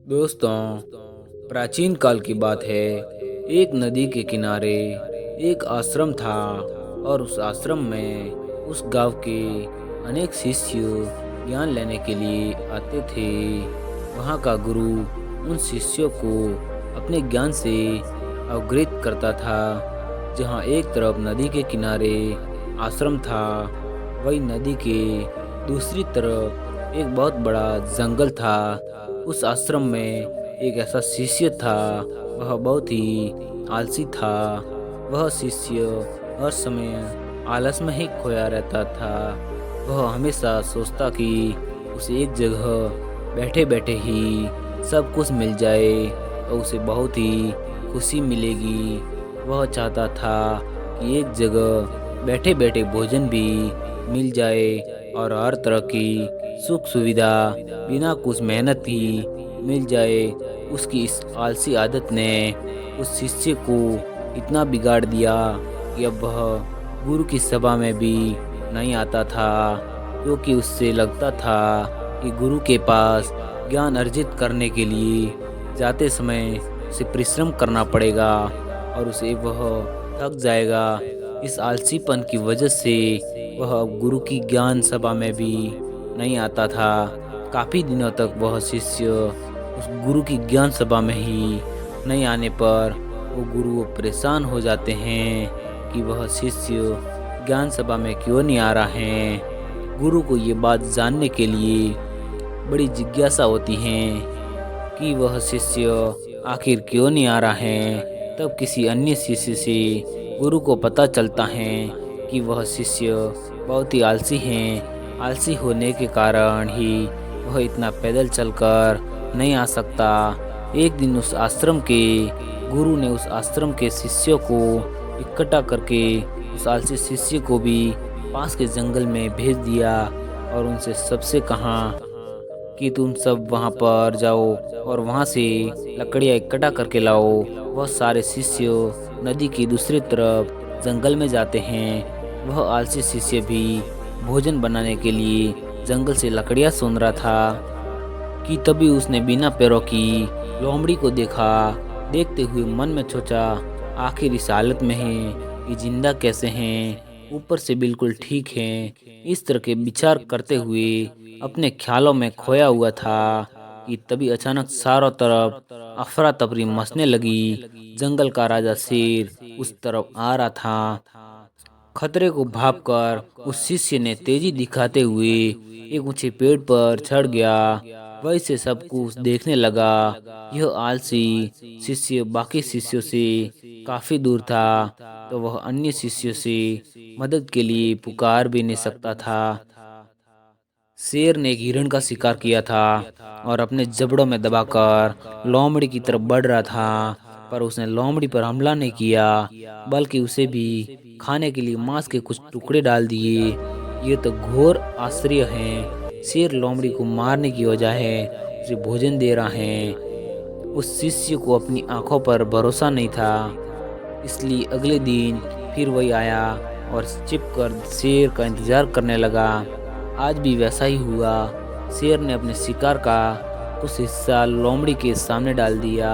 दोस्तों, प्राचीन काल की बात है। एक नदी के किनारे एक आश्रम था और उस आश्रम में उस गांव के अनेक शिष्य ज्ञान लेने के लिए आते थे। वहाँ का गुरु उन शिष्यों को अपने ज्ञान से अवगत करता था। जहाँ एक तरफ नदी के किनारे आश्रम था, वही नदी के दूसरी तरफ एक बहुत बड़ा जंगल था। उस आश्रम में एक ऐसा शिष्य था, वह बहुत ही आलसी था। वह शिष्य हर समय आलस में ही खोया रहता था। वह हमेशा सोचता कि उसे एक जगह बैठे बैठे ही सब कुछ मिल जाए तो उसे बहुत ही खुशी मिलेगी। वह चाहता था कि एक जगह बैठे बैठे भोजन भी मिल जाए और हर तरह की सुख सुविधा बिना कुछ मेहनत की मिल जाए। उसकी इस आलसी आदत ने उस शिष्य को इतना बिगाड़ दिया कि अब वह गुरु की सभा में भी नहीं आता था, क्योंकि उससे लगता था कि गुरु के पास ज्ञान अर्जित करने के लिए जाते समय उसे परिश्रम करना पड़ेगा और उसे वह थक जाएगा। इस आलसीपन की वजह से वह अब गुरु की ज्ञान सभा में भी नहीं आता था। काफ़ी दिनों तक वह शिष्य उस गुरु की ज्ञान सभा में ही नहीं आने पर वो गुरु परेशान हो जाते हैं कि वह शिष्य ज्ञान सभा में क्यों नहीं आ रहा है। गुरु को ये बात जानने के लिए बड़ी जिज्ञासा होती है कि वह शिष्य आखिर क्यों नहीं आ रहा है। तब किसी अन्य शिष्य से गुरु को पता चलता है कि वह शिष्य बहुत ही आलसी हैं। आलसी होने के कारण ही वह इतना पैदल चलकर नहीं आ सकता। एक दिन उस आश्रम के गुरु ने उस आश्रम के शिष्यों को इकट्ठा करके उस आलसी शिष्य को भी पास के जंगल में भेज दिया और उनसे सबसे कहा कि तुम सब वहाँ पर जाओ और वहाँ से लकड़ियाँ इकट्ठा करके लाओ। वह सारे शिष्य नदी की दूसरी तरफ जंगल में जाते हैं। वह आलसी शिष्य भी भोजन बनाने के लिए जंगल से लकड़ियाँ सूंघ रहा था कि तभी उसने बिना पैरों की लोमड़ी को देखा। देखते हुए मन में सोचा, आखिर इस हालत में है, ये जिंदा कैसे हैं, ऊपर से बिल्कुल ठीक हैं। इस तरह के विचार करते हुए अपने ख्यालों में खोया हुआ था कि तभी अचानक चारों तरफ अफरा तफरी मचने लगी। जंगल का राजा शेर उस तरफ आ रहा था। खतरे को भांपकर उस शिष्य ने तेजी दिखाते हुए एक ऊंचे पेड़ पर चढ़ गया। वहीं से सब कुछ देखने लगा। यह आलसी शिष्य बाकी शिष्यों से काफी दूर था, तो वह अन्य शिष्यों से मदद के लिए पुकार भी नहीं सकता था। शेर ने एक हिरण का शिकार किया था और अपने जबड़ों में दबाकर लोमड़ी की तरफ बढ़ रहा था, पर उसने लोमड़ी पर हमला नहीं किया, बल्कि उसे भी खाने के लिए मांस के कुछ टुकड़े डाल दिए। ये तो घोर आश्चर्य है। शेर लोमड़ी को मारने की बजाय उसे भोजन दे रहा है। उस शिष्य को अपनी आंखों पर भरोसा नहीं था, इसलिए अगले दिन फिर वही आया और छिपकर शेर का इंतजार करने लगा। आज भी वैसा ही हुआ। शेर ने अपने शिकार का कुछ हिस्सा लोमड़ी के सामने डाल दिया।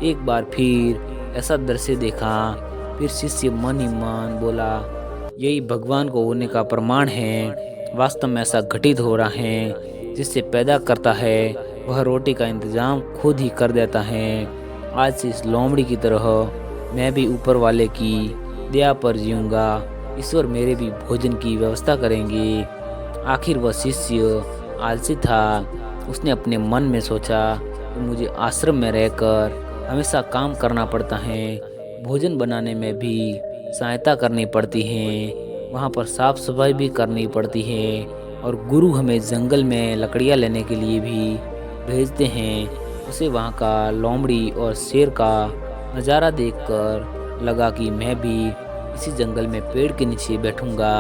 एक बार फिर ऐसा दृश्य देखा। फिर शिष्य मन ही मन बोला, यही भगवान को होने का प्रमाण है। वास्तव में ऐसा घटित हो रहा है। जिससे पैदा करता है वह रोटी का इंतजाम खुद ही कर देता है। आज से इस लोमड़ी की तरह मैं भी ऊपर वाले की दया पर जीऊँगा। ईश्वर मेरे भी भोजन की व्यवस्था करेंगे। आखिर वह शिष्य आलसी था। उसने अपने मन में सोचा कि मुझे आश्रम में रहकर हमेशा काम करना पड़ता है, भोजन बनाने में भी सहायता करनी पड़ती है, वहाँ पर साफ सफाई भी करनी पड़ती है और गुरु हमें जंगल में लकड़ियाँ लेने के लिए भी भेजते हैं। उसे वहाँ का लोमड़ी और शेर का नज़ारा देखकर लगा कि मैं भी इसी जंगल में पेड़ के नीचे बैठूंगा।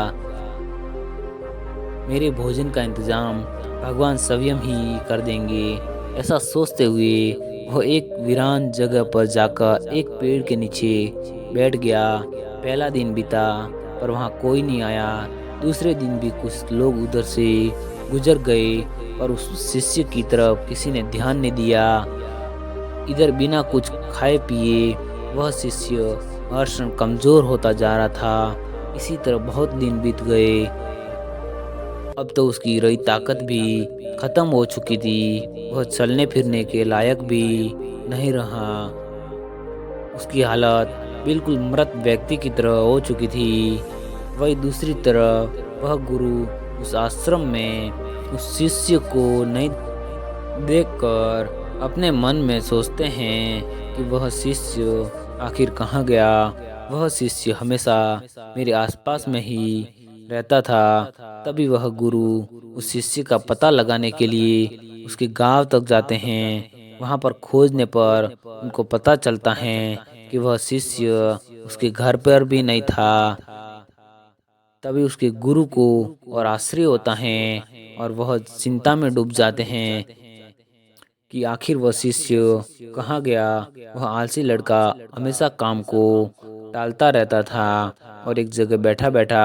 मेरे भोजन का इंतजाम भगवान स्वयं ही कर देंगे। ऐसा सोचते हुए वह एक वीरान जगह पर जाकर एक पेड़ के नीचे बैठ गया। पहला दिन बीता पर वहाँ कोई नहीं आया। दूसरे दिन भी कुछ लोग उधर से गुजर गए और उस शिष्य की तरफ किसी ने ध्यान नहीं दिया। इधर बिना कुछ खाए पिए वह शिष्य हर क्षण कमजोर होता जा रहा था। इसी तरह बहुत दिन बीत गए। अब तो उसकी रही ताकत भी खत्म हो चुकी थी। वह चलने फिरने के लायक भी नहीं रहा। उसकी हालत बिल्कुल मृत व्यक्ति की तरह हो चुकी थी। वही दूसरी तरफ वह गुरु उस आश्रम में उस शिष्य को नहीं देखकर अपने मन में सोचते हैं कि वह शिष्य आखिर कहाँ गया। वह शिष्य हमेशा मेरे आसपास में ही रहता था। तभी वह गुरु उस शिष्य का पता लगाने के लिए उसके गांव तक जाते हैं। वहां पर खोजने पर उनको पता चलता है कि वह शिष्य उसके घर पर भी नहीं था। तभी उसके गुरु को और आश्चर्य होता है और वह चिंता में डूब जाते हैं कि आखिर वह शिष्य कहाँ गया। वह आलसी लड़का हमेशा काम को टालता रहता था और एक जगह बैठा बैठा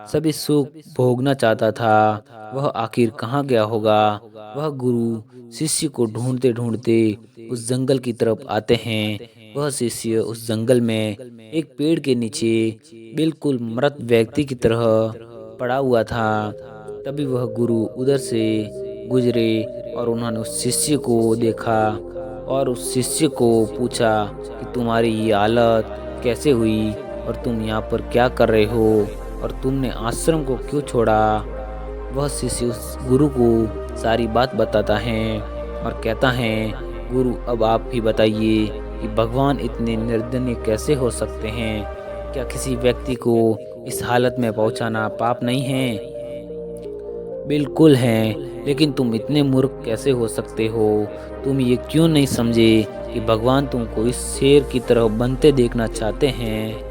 सभी सुख भोगना चाहता था। वह आखिर कहाँ गया होगा। वह गुरु शिष्य को ढूंढते ढूंढते उस जंगल की तरफ आते हैं। वह शिष्य उस जंगल में एक पेड़ के नीचे बिल्कुल मृत व्यक्ति की तरह पड़ा हुआ था। तभी वह गुरु उधर से गुजरे और उन्होंने उस शिष्य को देखा और उस शिष्य को पूछा कि तुम्हारी ये हालत कैसे हुई और तुम यहाँ पर क्या कर रहे हो और तुमने आश्रम को क्यों छोड़ा। वह शिष्य उस गुरु को सारी बात बताता है और कहता है, गुरु अब आप ही बताइए कि भगवान इतने निर्दयी कैसे हो सकते हैं। क्या किसी व्यक्ति को इस हालत में पहुंचाना पाप नहीं है। बिल्कुल हैं, लेकिन तुम इतने मूर्ख कैसे हो सकते हो। तुम ये क्यों नहीं समझे कि भगवान तुमको इस शेर की तरह बनते देखना चाहते हैं,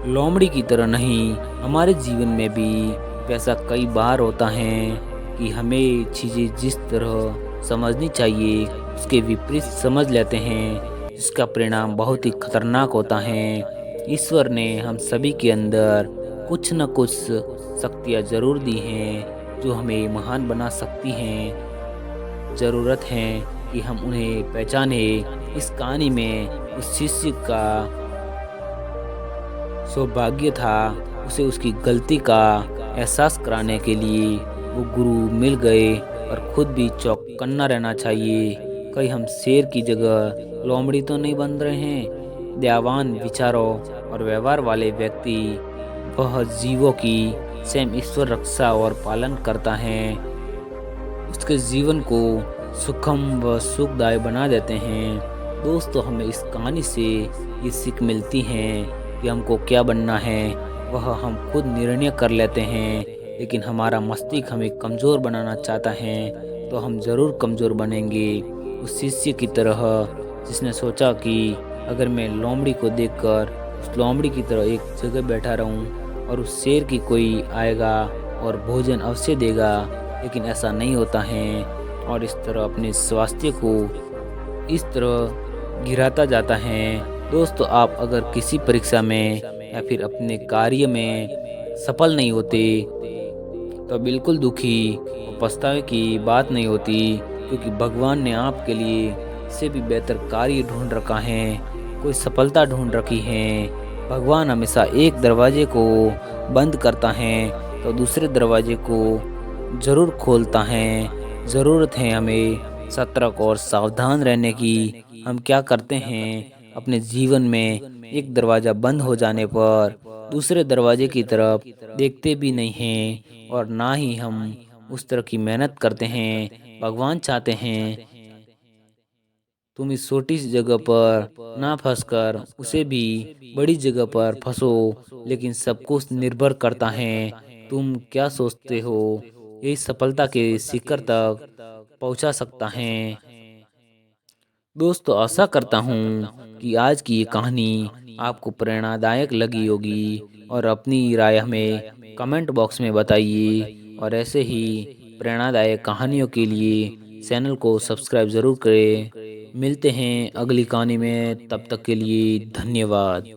लोमड़ी की तरह नहीं। हमारे जीवन में भी वैसा कई बार होता है कि हमें चीज़ें जिस तरह समझनी चाहिए उसके विपरीत समझ लेते हैं, जिसका परिणाम बहुत ही खतरनाक होता है। ईश्वर ने हम सभी के अंदर कुछ न कुछ शक्तियाँ जरूर दी हैं जो हमें महान बना सकती हैं। ज़रूरत है कि हम उन्हें पहचाने। इस कहानी में उस शिष्य का सौभाग्य था, उसे उसकी गलती का एहसास कराने के लिए वो गुरु मिल गए और खुद भी चौकन्ना रहना चाहिए। कहीं हम शेर की जगह लोमड़ी तो नहीं बन रहे हैं। दयावान विचारों और व्यवहार वाले व्यक्ति वह जीवों की स्वयं ईश्वर रक्षा और पालन करता है, उसके जीवन को सुखम व सुखदायी बना देते हैं। दोस्तों, हमें इस कहानी से ये सीख मिलती है कि हमको क्या बनना है वह हम खुद निर्णय कर लेते हैं, लेकिन हमारा मस्तिष्क हमें कमज़ोर बनाना चाहता है तो हम ज़रूर कमज़ोर बनेंगे। उस शिष्य की तरह जिसने सोचा कि अगर मैं लोमड़ी को देखकर उस लोमड़ी की तरह एक जगह बैठा रहूं और उस शेर की कोई आएगा और भोजन अवश्य देगा, लेकिन ऐसा नहीं होता है और इस तरह अपने स्वास्थ्य को इस तरह गिराता जाता है। दोस्तों, आप अगर किसी परीक्षा में या फिर अपने कार्य में सफल नहीं होते तो बिल्कुल दुखी और पछतावे की बात नहीं होती, क्योंकि भगवान ने आपके लिए इससे भी बेहतर कार्य ढूंढ रखा है, कोई सफलता ढूंढ रखी है। भगवान हमेशा एक दरवाजे को बंद करता है तो दूसरे दरवाजे को ज़रूर खोलता है। ज़रूरत है हमें सतर्क और सावधान रहने की। हम क्या करते हैं अपने जीवन में, एक दरवाज़ा बंद हो जाने पर दूसरे दरवाजे की तरफ देखते भी नहीं हैं और ना ही हम उस तरह की मेहनत करते हैं। भगवान चाहते हैं तुम इस छोटी सी जगह पर ना फंसकर उसे भी बड़ी जगह पर फंसो, लेकिन सब कुछ निर्भर करता है तुम क्या सोचते हो। यही सफलता के शिखर तक पहुंचा सकता है। दोस्तों, आशा करता हूँ कि आज की ये कहानी आपको प्रेरणादायक लगी होगी और अपनी राय हमें कमेंट बॉक्स में बताइए और ऐसे ही प्रेरणादायक कहानियों के लिए चैनल को सब्सक्राइब ज़रूर करें। मिलते हैं अगली कहानी में, तब तक के लिए धन्यवाद।